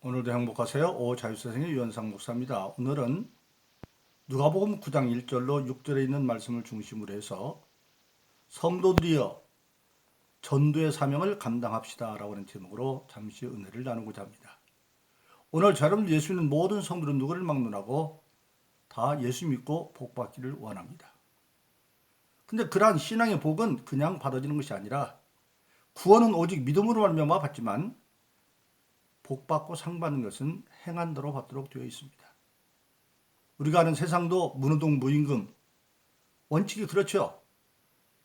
오늘도 행복하세요. 오자유세상의 유현상 목사입니다. 오늘은 누가복음 9장 1절로 6절에 있는 말씀을 중심으로 해서 성도들이여 전도의 사명을 감당합시다 라고 하는 제목으로 잠시 은혜를 나누고자 합니다. 오늘 저는 예수 믿는 모든 성도들은 누구를 막론하고 다 예수 믿고 복 받기를 원합니다. 근데 그러한 신앙의 복은 그냥 받아지는 것이 아니라 구원은 오직 믿음으로 말미암아 받지만 복 받고 상 받는 것은 행한 대로 받도록 되어 있습니다. 우리가 아는 세상도 무노동 무임금, 원칙이 그렇죠.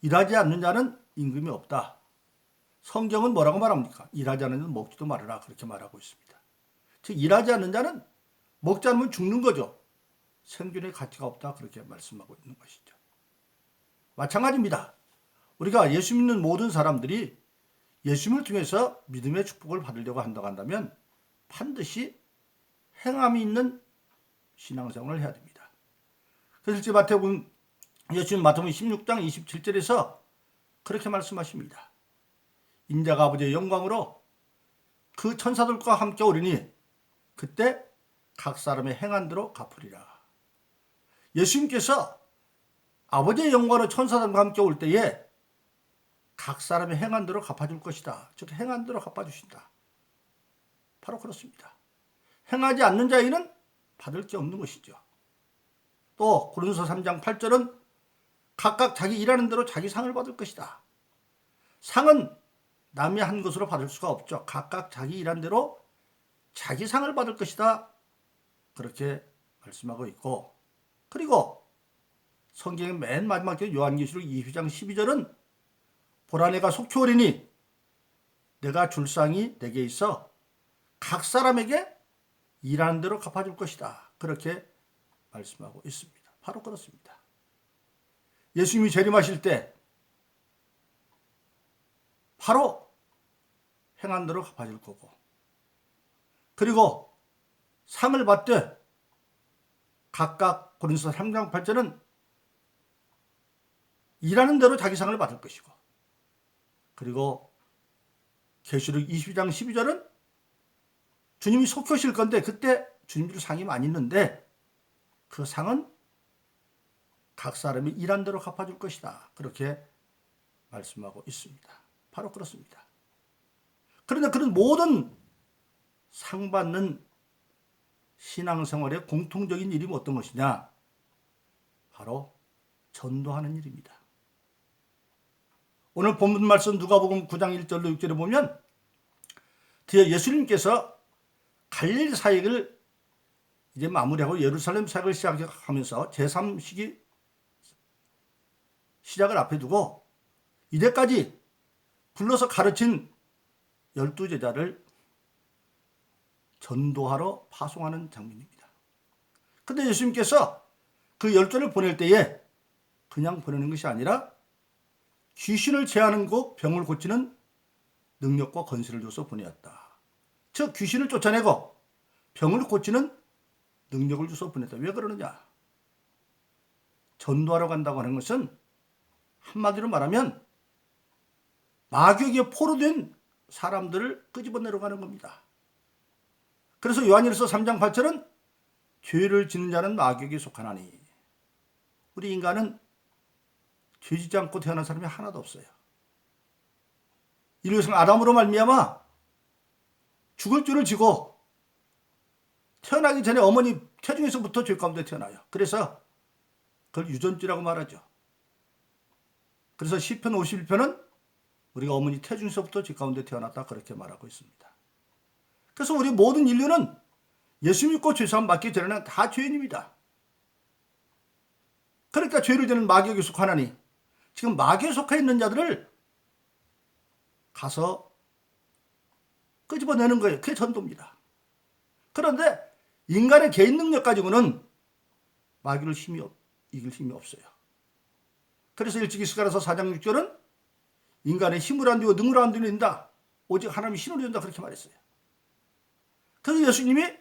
일하지 않는 자는 임금이 없다. 성경은 뭐라고 말합니까? 일하지 않는 자는 먹지도 말아라, 그렇게 말하고 있습니다. 즉 일하지 않는 자는 먹지 않으면 죽는 거죠. 생존의 가치가 없다, 그렇게 말씀하고 있는 것이죠. 마찬가지입니다. 우리가 예수 믿는 모든 사람들이 예수님을 통해서 믿음의 축복을 받으려고 한다면 반드시 행함이 있는 신앙생활을 해야 됩니다. 그래서 실제 예수님 마태복음 16장 27절에서 그렇게 말씀하십니다. 인자가 아버지의 영광으로 그 천사들과 함께 오리니 그때 각 사람의 행한 대로 갚으리라. 예수님께서 아버지의 영광으로 천사들과 함께 올 때에 각 사람의 행한 대로 갚아줄 것이다. 즉 행한 대로 갚아주신다. 바로 그렇습니다. 행하지 않는 자에게는 받을 게 없는 것이죠. 또 고린도서 3장 8절은 각각 자기 일하는 대로 자기 상을 받을 것이다. 상은 남이 한 것으로 받을 수가 없죠. 각각 자기 일한 대로 자기 상을 받을 것이다. 그렇게 말씀하고 있고, 그리고 성경의 맨 마지막 절 요한계시록 20장 12절은 보라 내가 속히 오리니 내가 줄 상이 내게 있어 각 사람에게 일하는 대로 갚아줄 것이다. 그렇게 말씀하고 있습니다. 바로 그렇습니다. 예수님이 재림하실 때 바로 행한 대로 갚아줄 거고, 그리고 상을 받되 각각 고린도서 3장 8절은 일하는 대로 자기 상을 받을 것이고, 그리고 계시록 22장 12절은 주님이 속히 오실 건데 그때 주님 줄 상이 많이 있는데 그 상은 각 사람이 일한 대로 갚아줄 것이다. 그렇게 말씀하고 있습니다. 바로 그렇습니다. 그런데 그런 모든 상 받는 신앙생활의 공통적인 일이 어떤 것이냐? 바로 전도하는 일입니다. 오늘 본문 말씀 누가복음 9장 1절로 6절에 보면 뒤에 예수님께서 갈릴리 사역을 이제 마무리하고 예루살렘 사역을 시작하면서 제3시기 시작을 앞에 두고 이제까지 불러서 가르친 12제자를 전도하러 파송하는 장면입니다. 그런데 예수님께서 그 10절을 보낼 때에 그냥 보내는 것이 아니라 귀신을 제하는 곳 병을 고치는 능력과 권세를 줘서 보내었다. 즉 귀신을 쫓아내고 병을 고치는 능력을 줘서 보냈다. 왜 그러느냐? 전도하러 간다고 하는 것은 한마디로 말하면 마귀에게 포로된 사람들을 끄집어내러 가는 겁니다. 그래서 요한일서 3장 8절은 죄를 짓는 자는 마귀에게 속하나니, 우리 인간은 죄 짓지 않고 태어난 사람이 하나도 없어요. 인류성 아담으로 말미암아 죽을 죄를 지고 태어나기 전에 어머니 태중에서부터 죄 가운데 태어나요. 그래서 그걸 유전죄라고 말하죠. 그래서 시편 51편은 우리가 어머니 태중에서부터 죄 가운데 태어났다 그렇게 말하고 있습니다. 그래서 우리 모든 인류는 예수 믿고 죄사함 받기 전에는 다 죄인입니다. 그러니까 죄를 지는 마귀에게 속하나니, 지금 마귀에 속해 있는 자들을 가서 끄집어내는 거예요. 그게 전도입니다. 그런데 인간의 개인 능력 가지고는 마귀를 이길 힘이 없어요. 그래서 일찍이스가랴서 4장 6절은 인간의 힘을 안 되고 능을 안 되는다. 오직 하나님이 신을 준다 그렇게 말했어요. 그래서 예수님이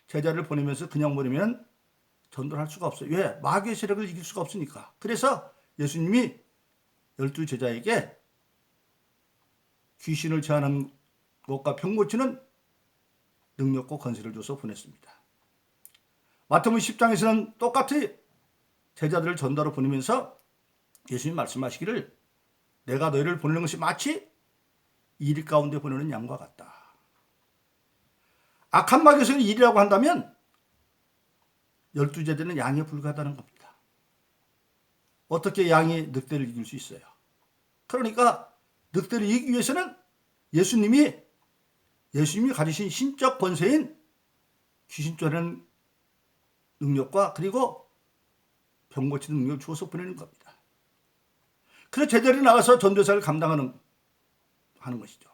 제자를 보내면서 그냥 보내면 전도를 할 수가 없어요. 왜? 마귀의 세력을 이길 수가 없으니까. 그래서 예수님이 12제자에게 귀신을 제하는 것과 병 고치는 능력과 권세를 줘서 보냈습니다. 마태복음 10장에서는 똑같이 제자들을 전도하러 보내면서 예수님 말씀하시기를 내가 너희를 보내는 것이 마치 이리 가운데 보내는 양과 같다. 악한 마귀에서는 일이라고 한다면 12제자는 양에 불과하다는 겁니다. 어떻게 양이 늑대를 이길 수 있어요? 그러니까 늑대를 이기기 위해서는 예수님이 가지신 신적 권세인 귀신 쫓아내는 능력과 그리고 병 고치는 능력을 주어서 보내는 겁니다. 그래서 제자들이 나가서 전도사를 하는 것이죠.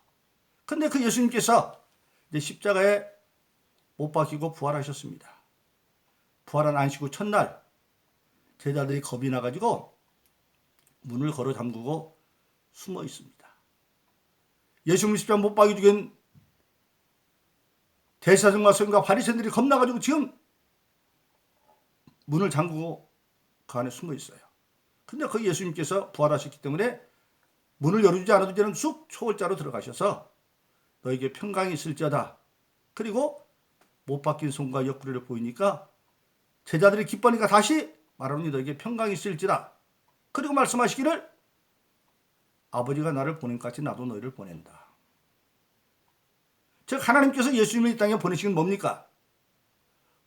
그런데 그 예수님께서 이제 십자가에 못 박히고 부활하셨습니다. 부활한 안식 후 첫날 제자들이 겁이 나가지고 문을 걸어 잠그고 숨어 있습니다. 예수님 십자가 못 박이 죽인 대사장과 서기관과 바리새인들이 겁나가지고 지금 문을 잠그고 그 안에 숨어 있어요. 근데 그 예수님께서 부활하셨기 때문에 문을 열어주지 않아도 이제는 쑥 초월자로 들어가셔서 너에게 평강이 있을지어다. 그리고 못 박힌 손과 옆구리를 보이니까 제자들이 기뻐하니까 다시 말하노니 너에게 평강이 있을지라. 그리고 말씀하시기를 아버지가 나를 보낸 것 같이 나도 너희를 보낸다. 즉 하나님께서 예수님을 이 땅에 보내신 건 뭡니까?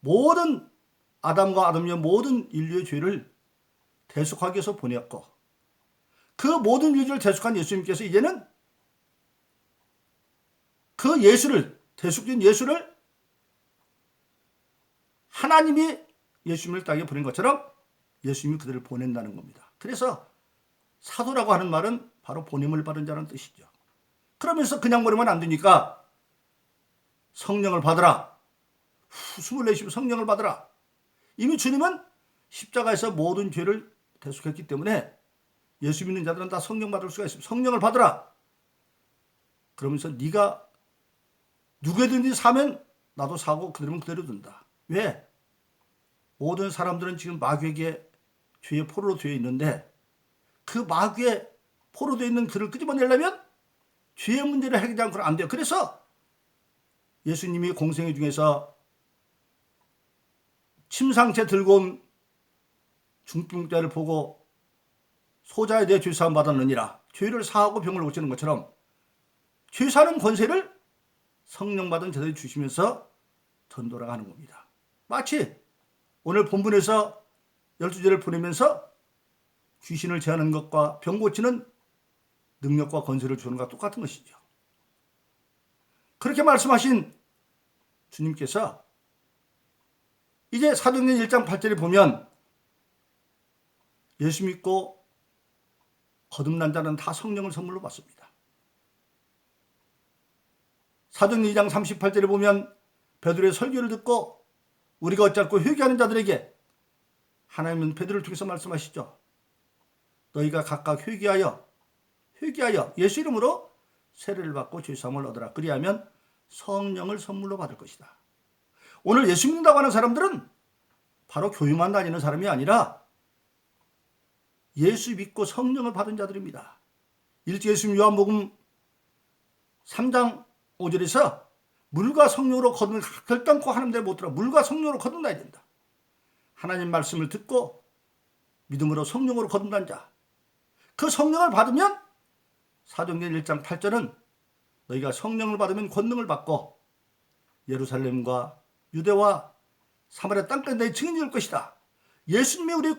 모든 아담과 아담의 모든 인류의 죄를 대속하기 위해서 보냈고 그 모든 인류를 대속한 예수님께서 이제는 그 예수를 대속된 예수를 하나님이 예수님을 땅에 보낸 것처럼 예수님이 그들을 보낸다는 겁니다. 그래서 사도라고 하는 말은 바로 보냄을 받은 자라는 뜻이죠. 그러면서 그냥 보내면 안 되니까 성령을 받으라. 숨을 내쉬면 성령을 받으라. 이미 주님은 십자가에서 모든 죄를 대속했기 때문에 예수 믿는 자들은 다 성령 받을 수가 있습니다. 성령을 받으라. 그러면서 네가 누구든지 사면 나도 사고 그대로는 그대로 둔다. 왜? 모든 사람들은 지금 마귀에게 죄의 포로로 되어 있는데 그 마귀의 포로되어 있는 그를 끄집어내려면 죄의 문제를 해결하지 않고는 안 돼요. 그래서 예수님이 공생애 중에서 침상채 들고 온 중풍자를 보고 소자에 대해 죄사함 받았느니라. 죄를 사하고 병을 고치는 것처럼 죄사하는 권세를 성령 받은 자들이 주시면서 전도를 하는 겁니다. 마치 오늘 본문에서 12제를 보내면서 귀신을 제하는 것과 병 고치는 능력과 권세를 주는 것과 똑같은 것이죠. 그렇게 말씀하신 주님께서 이제 사도행전 1장 8절에 보면 예수 믿고 거듭난 자는 다 성령을 선물로 받습니다. 사도행전 2장 38절에 보면 베드로의 설교를 듣고 우리가 어찌할꼬 회개하는 자들에게 하나님은 베드로를 통해서 말씀하시죠. 너희가 각각 회개하여 예수 이름으로 세례를 받고 죄사함을 얻으라. 그리하면 성령을 선물로 받을 것이다. 오늘 예수 믿는다고 하는 사람들은 바로 교회만 다니는 사람이 아니라 예수 믿고 성령을 받은 자들입니다. 일제 예수님 요한복음 3장 5절에서 물과 성령으로 거듭나 결단코 하나님대로 못 들어 물과 성령으로 거듭나야 된다. 하나님 말씀을 듣고 믿음으로 성령으로 거듭난 자. 그 성령을 받으면 사도행전 1장 8절은 너희가 성령을 받으면 권능을 받고 예루살렘과 유대와 사마리아 땅까지 너희 증인이 될 것이다. 예수님이 우리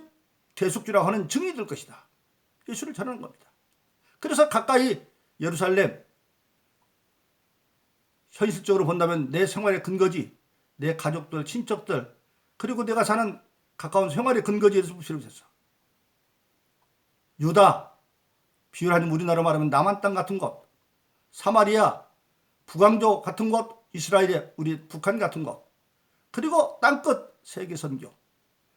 대속주라고 하는 증인이 될 것이다. 예수를 전하는 겁니다. 그래서 가까이 예루살렘 현실적으로 본다면 내 생활의 근거지, 내 가족들, 친척들, 그리고 내가 사는 가까운 생활의 근거지에 대해서 부시러졌어. 유다, 비유하는 우리나라 말하면 남한 땅 같은 곳, 사마리아, 북왕조 같은 곳, 이스라엘의 우리 북한 같은 곳, 그리고 땅끝 세계 선교.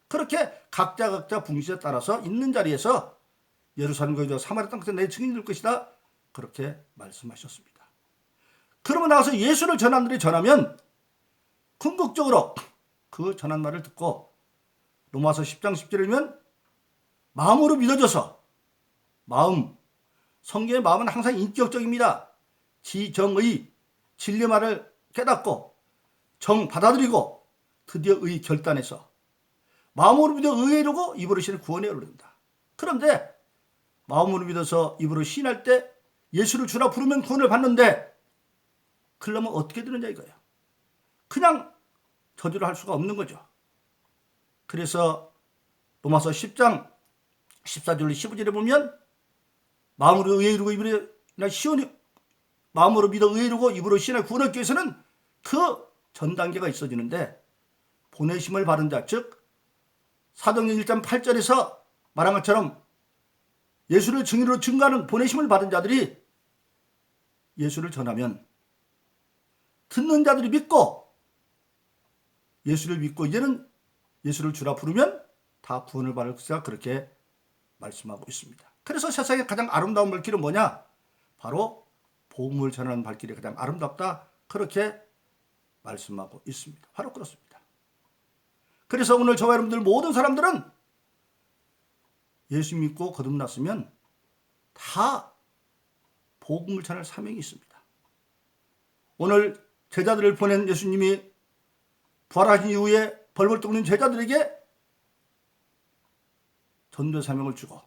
그렇게 각자 분기에 따라서 있는 자리에서 예루살렘과 유다, 사마리아 땅끝에 내 증인이 될 것이다. 그렇게 말씀하셨습니다. 그러고 나서 예수를 전하는 들이 전하면 궁극적으로 그 전한 말을 듣고 로마서 10장 10절이면 마음으로 믿어져서 성경의 마음은 항상 인격적입니다. 지정의 진리 말을 깨닫고 정 받아들이고 드디어 의 결단해서 마음으로 믿어 의에 이르고 입으로 신을 구원에 이른다. 그런데 마음으로 믿어서 입으로 시인할 때 예수를 주라 부르면 구원을 받는데 그러면 어떻게 되느냐 이거예요. 그냥 저주를 할 수가 없는 거죠. 그래서 로마서 10장 14절로 15절에 보면 마음으로 의에 이르고 입으로 시온이 마음으로 믿어 의에 이르고 입으로 신의 구원을 얻기 위해서는 그 전 단계가 있어지는데 보내심을 받은 자, 즉 사도행전 1장 8절에서 말한 것처럼 예수를 증인으로 증거하는 보내심을 받은 자들이 예수를 전하면 듣는 자들이 믿고 예수를 믿고 이제는 예수를 주라 부르면 다 구원을 받을 것이다. 그렇게 말씀하고 있습니다. 그래서 세상에 가장 아름다운 발길은 뭐냐? 바로 복음을 전하는 발길이 가장 아름답다. 그렇게 말씀하고 있습니다. 바로 그렇습니다. 그래서 오늘 저와 여러분들 모든 사람들은 예수 믿고 거듭났으면 다 복음을 전할 사명이 있습니다. 오늘 제자들을 보낸 예수님이 부활하신 이후에 벌벌 떠는 제자들에게 전도의 사명을 주고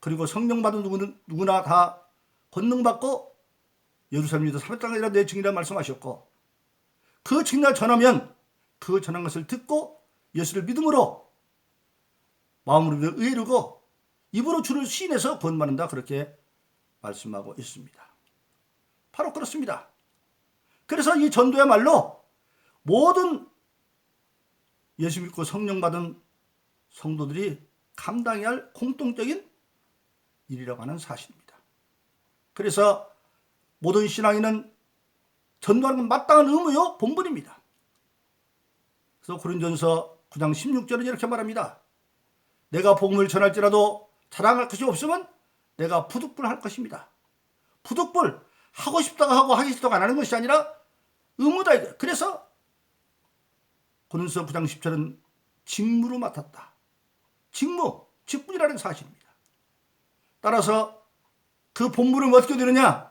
그리고 성령 받은 누구나 다 권능받고 예루살렘에서 3일 동안 내 증인이라 말씀하셨고 그 증인을 전하면 그 전한 것을 듣고 예수를 믿음으로 마음으로 믿어 의에 이르고 입으로 주를 시인해서 구원받는다. 그렇게 말씀하고 있습니다. 바로 그렇습니다. 그래서 이 전도야말로 모든 예수 믿고 성령 받은 성도들이 감당해야 할 공통적인 일이라고 하는 사실입니다. 그래서 모든 신앙인은 전도하는 건 마땅한 의무요 본분입니다. 그래서 고린도전서 9장 16절은 이렇게 말합니다. 내가 복음을 전할지라도 자랑할 것이 없으면 내가 부득불 할 것입니다. 부득불 하고 싶다고 하고 하기 싫다고 안 하는 것이 아니라 의무다. 그래서 고린도전서 9장 10절은 직무로 맡았다. 직무, 직분이라는 사실입니다. 따라서 그 본분을 어떻게 되느냐?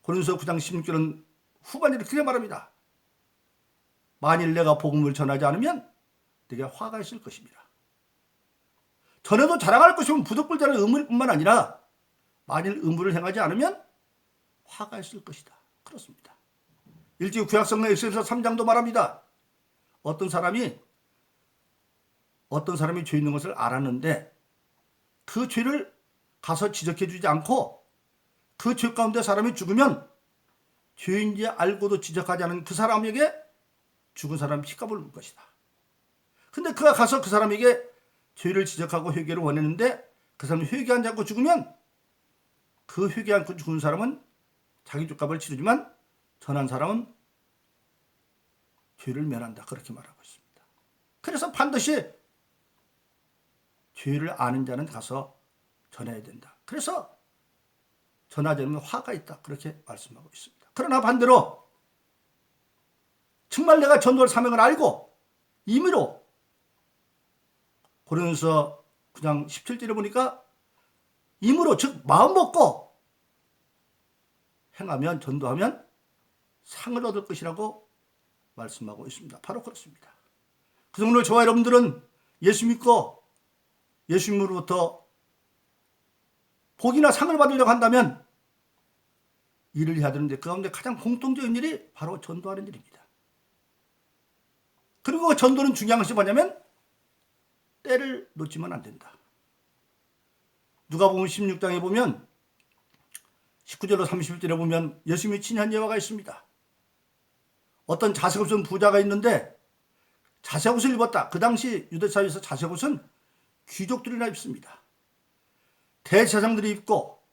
고린도서 9장 16절은 후반에 이렇게 말합니다. 만일 내가 복음을 전하지 않으면 내게 화가 있을 것입니다. 전에도 자랑할 것이면 부득불자는 의무뿐만 아니라 만일 의무를 행하지 않으면 화가 있을 것이다. 그렇습니다. 일찍 구약성경 엑소서 3장도 말합니다. 어떤 사람이 죄 있는 것을 알았는데 그 죄를 가서 지적해 주지 않고 그 죄 가운데 사람이 죽으면 죄인지 알고도 지적하지 않은 그 사람에게 죽은 사람 피값을 물 것이다. 근데 그가 가서 그 사람에게 죄를 지적하고 회개를 원했는데 그 사람이 회개하지 않고 죽으면 그 회개 않고 죽은 사람은 자기 죄값을 치르지만 전한 사람은 죄를 면한다. 그렇게 말하고 있습니다. 그래서 반드시 죄를 아는 자는 가서 전해야 된다. 그래서 전하지 않으면 화가 있다. 그렇게 말씀하고 있습니다. 그러나 반대로 정말 내가 전도할 사명을 알고 임의로 고린도서 9장 17절에 보니까 임의로 즉 마음 먹고 행하면 전도하면 상을 얻을 것이라고 말씀하고 있습니다. 바로 그렇습니다. 그래서 오늘 저와 여러분들은 예수 믿고 예수님으로부터 복이나 상을 받으려고 한다면 일을 해야 되는데 그 가운데 가장 공통적인 일이 바로 전도하는 일입니다. 그리고 그 전도는 중요한 것이 뭐냐면 때를 놓치면 안 된다. 누가복음 16장에 보면 19절로 31절에 보면 예수님의 친한 예화가 있습니다. 어떤 자색 없는 부자가 있는데 자색 옷을 입었다. 그 당시 유대 사회에서 자색 옷은 귀족들이나 입습니다. 대제사장들이 입고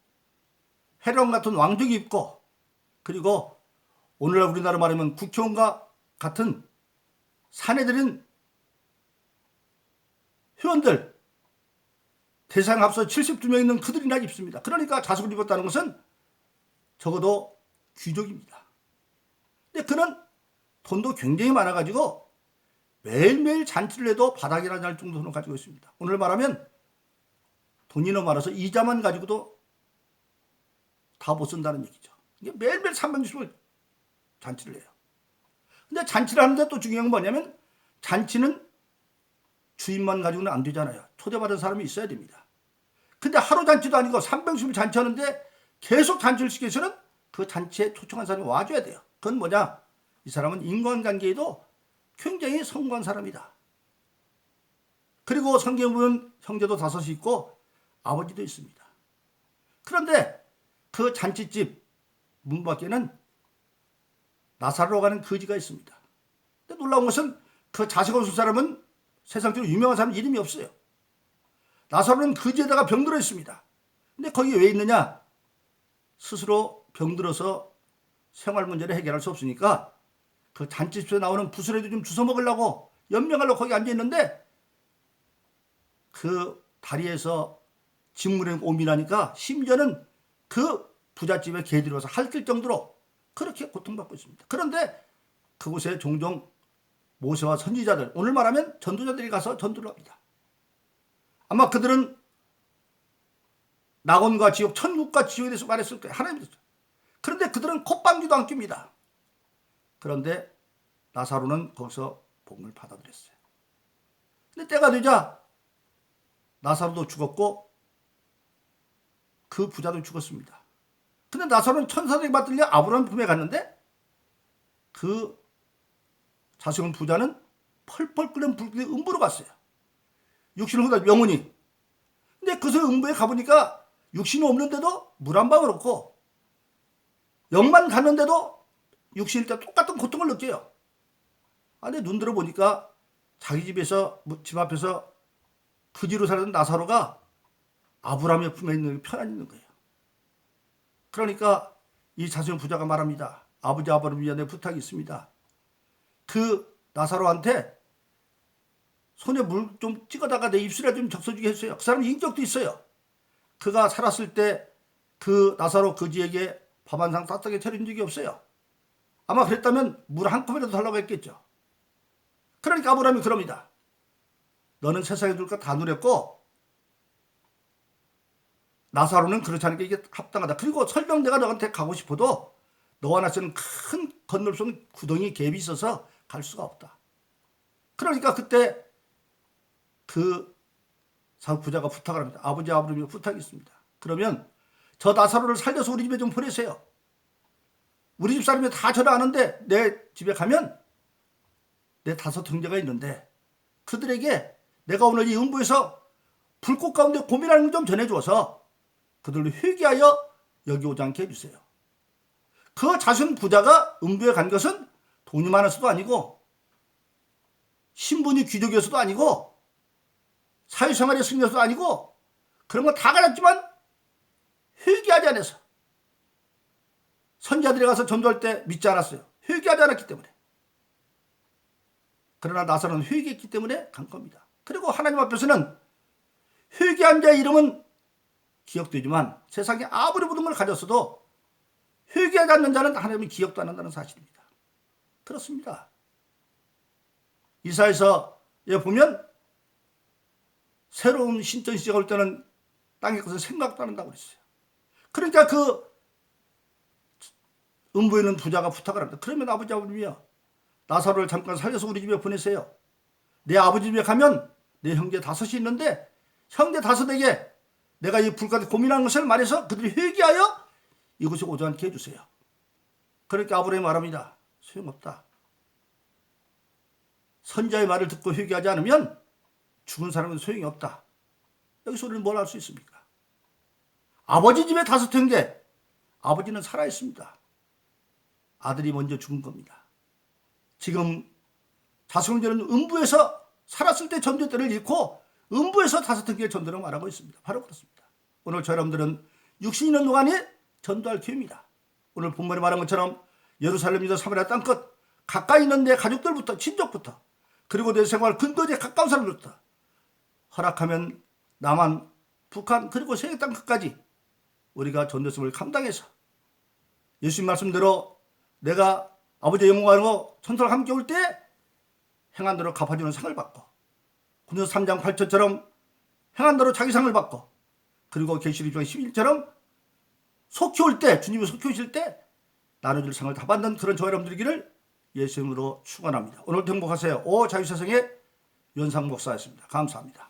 헤롯 같은 왕족이 입고 그리고 오늘날 우리나라 말하면 국회의원과 같은 사내들인 회원들 대상 앞서 72명 있는 그들이나 입습니다. 그러니까 자색을 입었다는 것은 적어도 귀족입니다. 근데 그는 돈도 굉장히 많아가지고 매일매일 잔치를 해도 바닥이라지 할 정도 돈을 가지고 있습니다. 오늘 말하면 돈이 너무 많아서 이자만 가지고도 다 못 쓴다는 얘기죠. 이게 매일매일 360을 잔치를 해요. 근데 잔치를 하는데 또 중요한 건 뭐냐면 잔치는 주인만 가지고는 안 되잖아요. 초대받은 사람이 있어야 됩니다. 근데 하루 잔치도 아니고 300일 잔치하는데 계속 잔치를 시켜서는 그 잔치에 초청한 사람이 와줘야 돼요. 그건 뭐냐? 이 사람은 인간관계에도 굉장히 성공한 사람이다. 그리고 성경에 보면 형제도 5이 있고 아버지도 있습니다. 그런데 그 잔치집 문 밖에는 나사로로 가는 거지가 있습니다. 근데 놀라운 것은 그 자식 없을 사람은 세상적으로 유명한 사람 이름이 없어요. 나사로는 거지에다가 병들어 있습니다. 근데 거기 왜 있느냐? 스스로 병들어서 생활 문제를 해결할 수 없으니까 그 잔치집에 나오는 부스라도 좀 주워 먹으려고 연명하려고 거기 앉아 있는데 그 다리에서 진물에 오미나니까 심지어는 그 부잣집에 개들이 와서 핥을 정도로 그렇게 고통받고 있습니다. 그런데 그곳에 종종 모세와 선지자들, 오늘 말하면 전도자들이 가서 전도를 합니다. 아마 그들은 낙원과 지옥, 천국과 지옥에 대해서 말했을 거예요. 하나님 됐죠. 그런데 그들은 콧방귀도 안 낍니다. 그런데 나사로는 거기서 복음을 받아들였어요. 근데 때가 되자 나사로도 죽었고 그 부자도 죽었습니다. 근데 나사로는 천사들이 받들려 아브라함 품에 갔는데 그 자식은 부자는 펄펄 끓는 불길에 음부로 갔어요. 육신을 쏟아 영혼이. 근데 그 음부에 가보니까 육신이 없는데도 물 한 방울 없고 영만 갔는데도 육신일 때 똑같은 고통을 느껴요. 근데 눈 들어보니까 자기 집에서 집 앞에서 거지로 살던 나사로가 아브라함의 품에 있는 게 편안히 있는 거예요. 그러니까 이 자손 부자가 말합니다. 아버지 아브라함이야, 내 부탁이 있습니다. 그 나사로한테 손에 물 좀 찍어다가 내 입술에 좀 적셔주게 했어요. 그 사람 인격도 있어요. 그가 살았을 때 그 나사로 거지에게 밥 한 상 따뜻하게 차린 적이 없어요. 아마 그랬다면 물 한 컵이라도 달라고 했겠죠. 그러니까 아브라함이 그럽니다. 너는 세상에 둘 거 다 누렸고 나사로는 그렇지 않으니까 이게 합당하다. 그리고 설령 내가 너한테 가고 싶어도 너와 나 쓰는 큰 건널 수 없는 구덩이 갭이 있어서 갈 수가 없다. 그러니까 그때 그 부자가 부탁을 합니다. 아버지 아브라함이 부탁이 있습니다. 그러면 저 나사로를 살려서 우리 집에 좀 보내세요. 우리 집 사람이 다 저를 아는데 내 집에 가면 내 5 형제가 있는데 그들에게 내가 오늘 이 음부에서 불꽃 가운데 고민하는 걸 좀 전해주어서 그들로 회개하여 여기 오지 않게 해주세요. 그 자신 부자가 음부에 간 것은 돈이 많아서도 아니고 신분이 귀족이어서도 아니고 사회생활의 승리여서도 아니고 그런 거 다 가졌지만 회개하지 않아서 선지자들이 가서 전도할 때 믿지 않았어요. 회개하지 않았기 때문에. 그러나 나사로는 회개했기 때문에 간 겁니다. 그리고 하나님 앞에서는 회개한 자의 이름은 기억되지만 세상에 아무리 모든 걸 가졌어도 회개하지 않는 자는 하나님이 기억도 안 한다는 사실입니다. 그렇습니다. 이사야서 보면 새로운 신전 시대가 올 때는 땅의 것을 생각도 안 한다고 그랬어요. 그러니까 그 음부에 있는 부자가 부탁을 합니다. 그러면 아버지 아버님이요, 나사로를 잠깐 살려서 우리 집에 보내세요. 내 아버지 집에 가면 내 형제 5이 있는데 형제 5에게 내가 이 불까지 고민하는 것을 말해서 그들이 회개하여 이곳에 오지 않게 해주세요. 그러니까 아브라함이 말합니다. 소용없다. 선자의 말을 듣고 회개하지 않으면 죽은 사람은 소용이 없다. 여기서 우리는 뭘 할 수 있습니까? 아버지 집에 5 형제, 아버지는 살아있습니다. 아들이 먼저 죽은 겁니다. 지금 5 형제는 음부에서 살았을 때 전도 때를 잃고 음부에서 5 형제의 전도를 말하고 있습니다. 바로 그렇습니다. 오늘 저 여러분들은 육신 있는 동안에 전도할 기회입니다. 오늘 본문에 말한 것처럼 예루살렘이나 사마리아 땅끝 가까이 있는 내 가족들부터, 친족부터, 그리고 내 생활 근거지에 가까운 사람들부터 허락하면 남한, 북한, 그리고 세계 땅 끝까지 우리가 전도성을 감당해서 예수님 말씀대로 내가 아버지의 영광을 하고 천사랑 함께 올 때 행한 대로 갚아주는 상을 받고 군에서 3장 8절처럼 행한 대로 자기 상을 받고 그리고 계시록 2장 11절처럼 속히 올 때, 주님이 속히 오실 때 나눠줄 상을 다 받는 그런 저 여러분들이기를 예수님으로 축원합니다. 오늘도 행복하세요. 오 자유세상의 유현상 목사였습니다. 감사합니다.